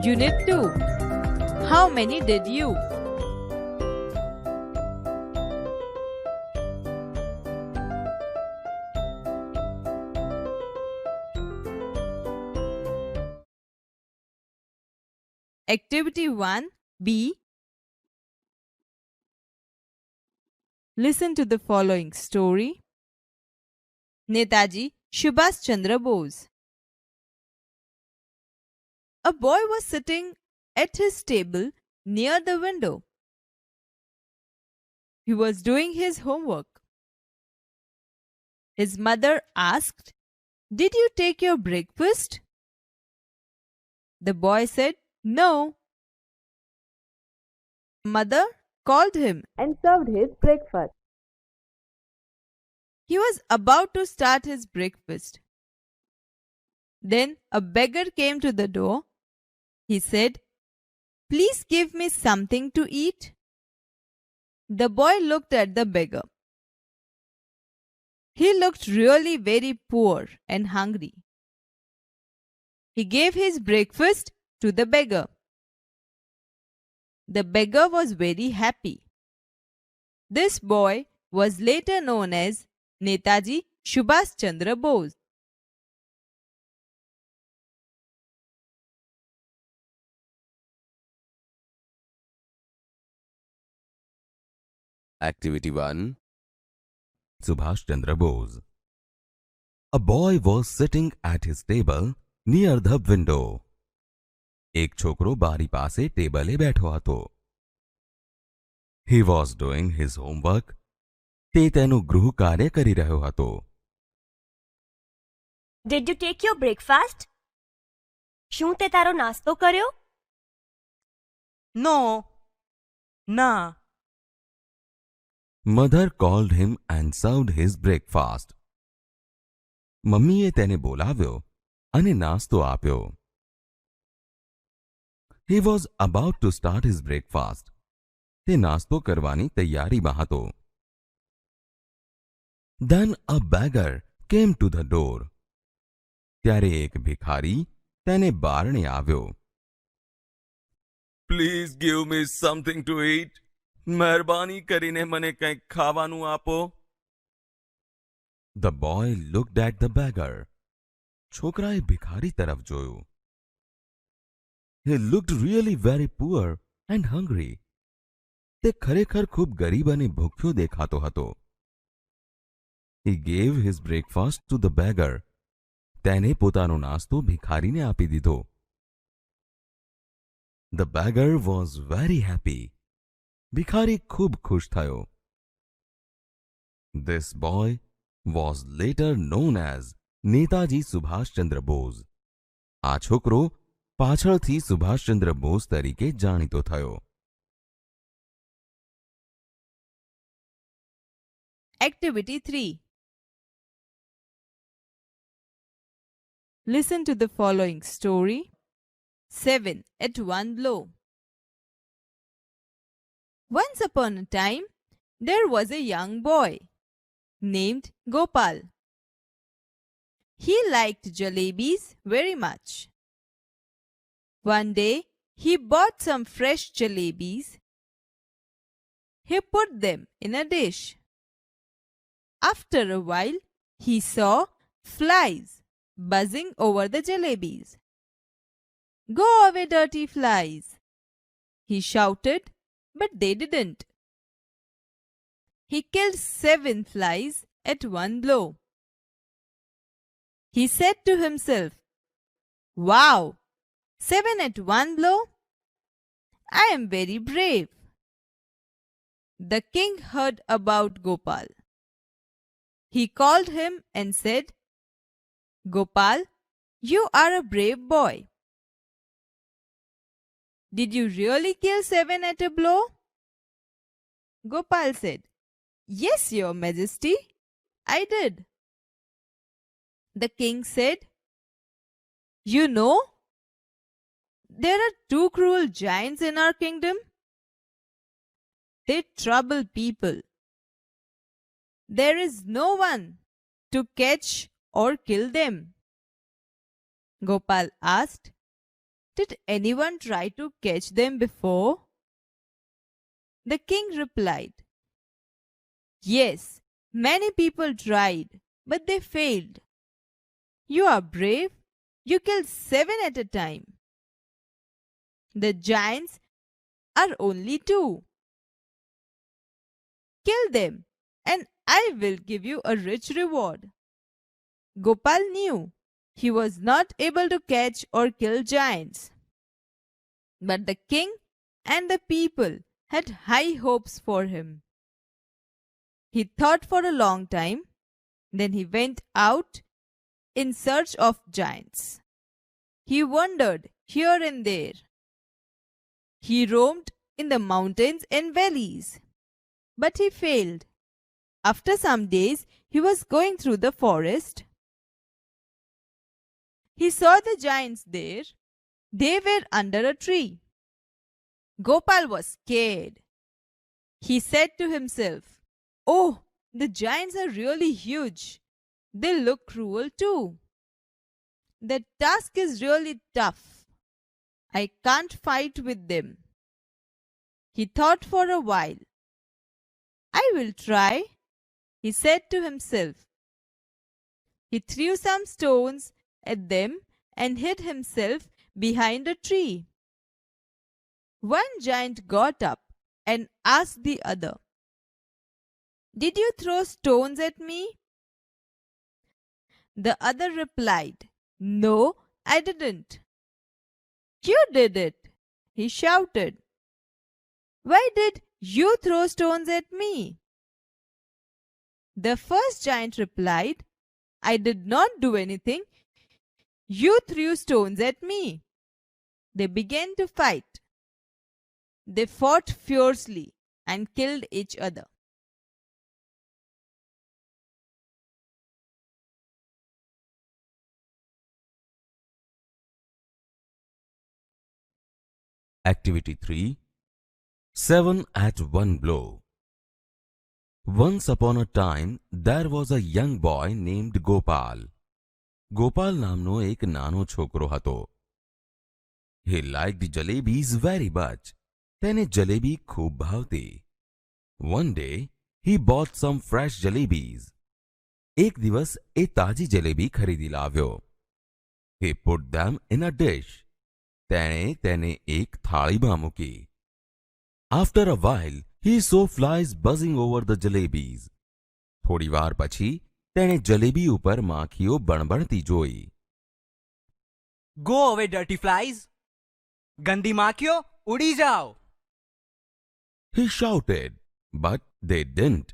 Unit 2. How many did you? Activity 1 B. Listen to the following story. Netaji Subhash Chandra Bose. A boy was sitting at his table near the window. He was doing his homework. His mother asked, "Did you take your breakfast?" The boy said, "No." Mother called him and served his breakfast. He was about to start his breakfast. Then a beggar came to the door. He said, "Please give me something to eat." The boy looked at the beggar. He looked really very poor and hungry. He gave his breakfast to the beggar. The beggar was very happy. This boy was later known as Netaji Subhash Chandra Bose. Activity 1 Subhash Chandra Bose. A boy was sitting at his table near the window. એક છોકરો બારી પાસે ટેબલે બેઠો હતો. He was doing his homework. તે તેનું ગૃહ કાર્ય કરી રહ્યો હતો. Did you take your breakfast? શું તે તારો નાસ્તો કર્યો? No. ના. Mother called him and served his breakfast. મમ્મીએ તેને બોલાવ્યો અને નાસ્તો આપ્યો. He was about to start his breakfast. તે નાસ્તો કરવાની તૈયારીમાં હતો. Then a beggar came to the door. ત્યારે એક ભિખારી તેને બારણે આવ્યો. Please give me something to eat. મહેરબાની કરીને મને કંઈક ખાવાનું આપો. The boy looked at the beggar. છોકરાએ ભિખારી તરફ જોયું. He looked really very poor and hungry. તે ખરેખર ખૂબ ગરીબ અને ભૂખ્યો દેખાતો હતો. He gave his breakfast to the beggar. તેને પોતાનો નાસ્તો ભિખારીને આપી દીધો. The beggar was very happy. ભિખારી ખૂબ ખુશ થયો. This boy was later known as Netaji Subhash Chandra Bose. આ છોકરો પાછળથી સુભાષચંદ્ર બોઝ તરીકે જાણીતો થયો. Activity 3. Listen to the following story. 7 at one blow. Once upon a time, there was a young boy named Gopal. He liked jalebis very much. One day, he bought some fresh jalebis. He put them in a dish. After a while, he saw flies buzzing over the jalebis. "Go away, dirty flies!" he shouted, but they didn't. He killed 7 flies at one blow. He said to himself, "Wow! 7 at one blow? I am very brave." The king heard about Gopal. He called him and said, "Gopal, you are a brave boy. Did you really kill 7 at a blow?" Gopal said, "Yes, Your Majesty, I did." The king said, "You know, there are 2 cruel giants in our kingdom. They trouble people. There is no one to catch or kill them." Gopal asked, Did anyone try to catch them before? The king replied, Yes, many people tried, but they failed. You are brave. You killed 7 at a time. The giants are only 2. Kill them, and I will give you a rich reward. Gopal knew he was not able to catch or kill giants. But the king and the people had high hopes for him. He thought for a long time, then he went out in search of giants. He wandered here and there. He roamed in the mountains and valleys, but he failed. After some days, he was going through the forest. He saw the giants there. They were under a tree. Gopal was scared. He said to himself, Oh, the giants are really huge. They look cruel too. The task is really tough. I can't fight with them. He thought for a while. I will try, he said to himself. He threw some stones at them and hid himself behind a tree. One giant got up and asked the other, Did you throw stones at me? The other replied, No, I didn't. You did it, he shouted. Why did you throw stones at me? The first giant replied, I did not do anything. You threw stones at me. They began to fight. They fought fiercely and killed each other. Activity 3. 7 at one blow. Once upon a time, there was a young boy named Gopal. Gopal નામનો એક નાનો છોકરો હતો. He liked jalebis very much. તેને જલેબી ખૂબ ભાવતી. One day, he bought some fresh jalebis. એક દિવસ એ તાજી જલેબી ખરીદી લાવ્યો. He put them in a dish. તેણે તેને એક થાળીમાં મૂકી. After a while, he saw flies buzzing over the jalebis. થોડી વાર પછી તેણે જલેબી ઉપર માખીઓ બણબણતી જોઈ. Go away, dirty flies. ગંદી માખીઓ, ઉડી જાઓ. He shouted, but they didn't.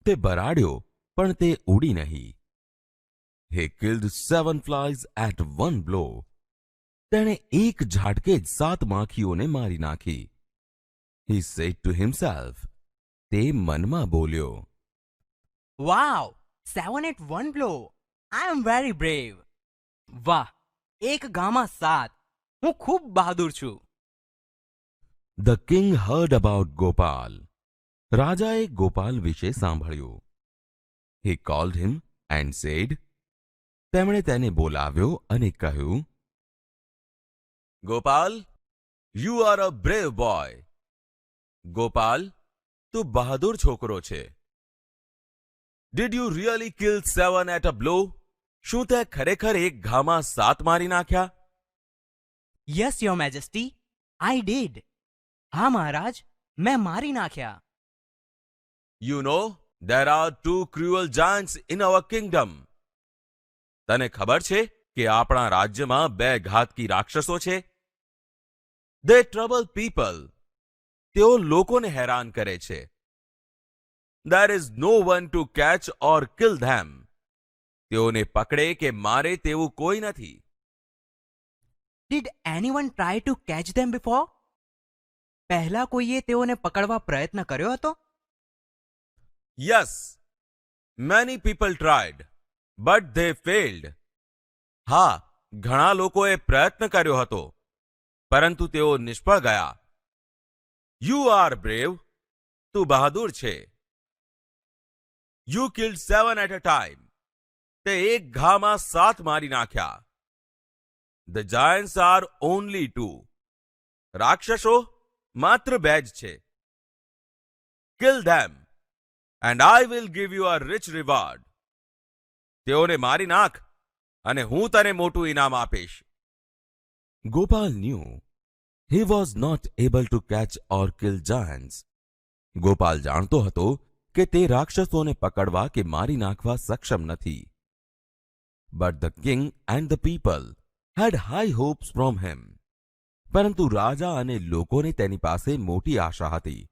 તે બરાડ્યો, પણ તે ઉડી નહીં. He killed 7 flies at one blow. તેણે એક ઝાટકે જ 7 માખીઓને મારી નાખી. He said to himself, તે મનમાં બોલ્યો. Wow, 7 at one blow. I am very brave. વાહ, એક ગામાં 7. હું ખૂબ બહાદુર છું. The king heard about Gopal. રાજાએ ગોપાલ વિશે સાંભળ્યું. He called him and said, તેમણે તેને બોલાવ્યો અને કહ્યું, Gopal, you are a brave boy. Gopal, તું બહાદુર છોકરો છે. Did you really kill 7 at a blow? શું તે ખરેખર એક ઘામાં 7 મારી નાખ્યા? Yes, your majesty, I did. હા મહારાજ, મેં મારી નાખ્યા. You know, there are 2 cruel giants in our kingdom. તને ખબર છે કે આપણા રાજ્યમાં 2 ઘાતકી રાક્ષસો છે? They trouble people. તેઓ લોકોને હેરાન કરે છે. There is no one to catch or kill them. તેઓને પકડે કે મારે તેવું કોઈ નથી. Did anyone try to catch them before? પહેલા કોઈએ તેઓને પકડવા પ્રયત્ન કર્યો હતો? Yes, many people tried, but they failed. હા, ઘણા લોકોએ પ્રયત્ન કર્યો હતો, પરંતુ તેઓ નિષ્ફળ ગયા. You are brave. તું બહાદુર છે. You killed 7 at a time. તે એક ઘામાં 7 મારી નાખ્યા. The giants are only two. રાક્ષસો માત્ર બે જ છે. Kill them, and I will give you a rich reward. તેઓને મારી નાખ, અને હું તને મોટું ઇનામ આપીશ. Gopal knew he was not able to catch or kill giants. Gopal જાણતો હતો કે તે રાક્ષસોને પકડવા કે મારી નાખવા સક્ષમ નથી. But the king and the people had high hopes from him. પરંતુ રાજા અને લોકોને તેની પાસે મોટી આશા હતી.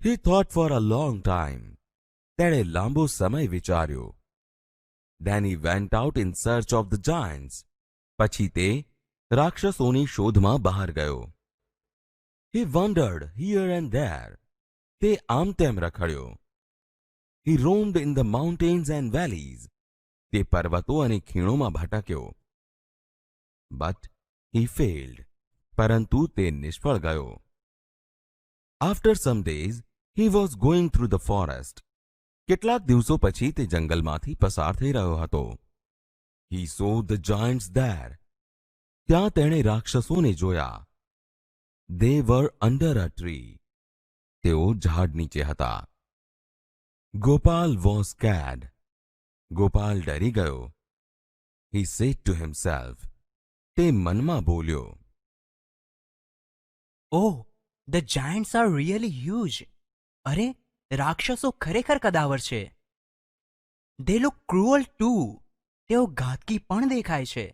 He thought for a long time. તેણે લાંબો સમય વિચાર્યો. Then he went out in search of the giants. પછી તે રાક્ષસોની શોધમાં બહાર ગયો. He wandered here and there. તે આમ તેમ રખડ્યો. He roamed in the mountains and valleys. તે પર્વતો અને ખીણોમાં ભટક્યો. But he failed. પરંતુ તે નિષ્ફળ ગયો. After some days, he was going through the forest. કેટલાક દિવસો પછી તે જંગલમાંથી પસાર થઈ રહ્યો હતો. He saw the giants there. ત્યાં તેણે રાક્ષસોને જોયા. They were under a tree. તેઓ ઝાડ નીચે હતા. Gopal was scared. ગોપાલ ડરી ગયો. He said to himself. તે મનમાં બોલ્યો. Oh, the giants are really huge. અરે, રાક્ષસો ખરેખર કદાવર છે. They look cruel too. તેઓ ઘાતકી પણ દેખાય છે.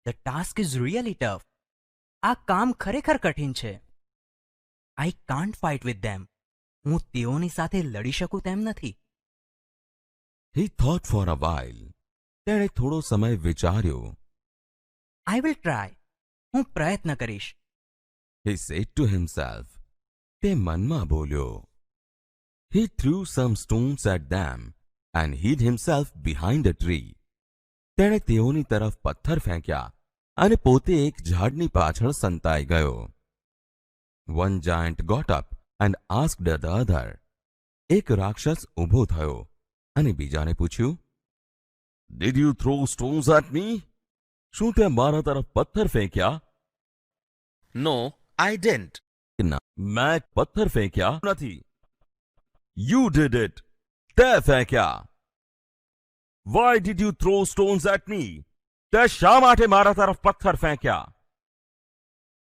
The task is really tough. આ કામ ખરેખર કઠિન છે. I can't fight with them. હું તેઓની સાથે લડી શકું તેમ નથી. He thought for a while. તેણે થોડો સમય વિચાર્યો. I will try. હું પ્રયત્ન કરીશ. He said to himself. તે મનમાં બોલ્યો. He threw some stones at them and hid himself behind a tree. તેણે તેઓની તરફ પથ્થર ફેંક્યા અને પોતે એક ઝાડની પાછળ સંતાઈ ગયો. One giant got up and asked the other. એક રાક્ષસ ઊભો થયો અને બીજાને પૂછ્યું. Did you throw stones at me? શું તે મારા તરફ પથ્થર ફેંક્યા? No, I didn't. ના, મેં પથ્થર ફેંક્યા નથી. You did it. તે ફેંક્યા. Why did you throw stones at me? તે શા માટે મારા તરફ પથ્થર ફેંક્યા?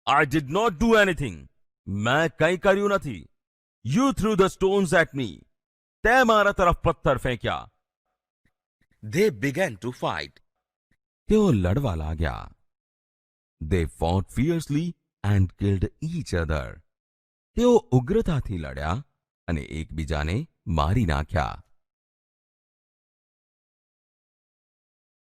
I did not do anything. મેં કંઈ કર્યું નથી. You threw the stones at me. તે મારા તરફ પથ્થર ફેંક્યા. They began to fight. તેઓ લડવા लाग्યા. They fought fiercely and killed each other. તેઓ ઉગ્રતાથી લડ્યા અને એકબીજાને મારી નાખ્યા.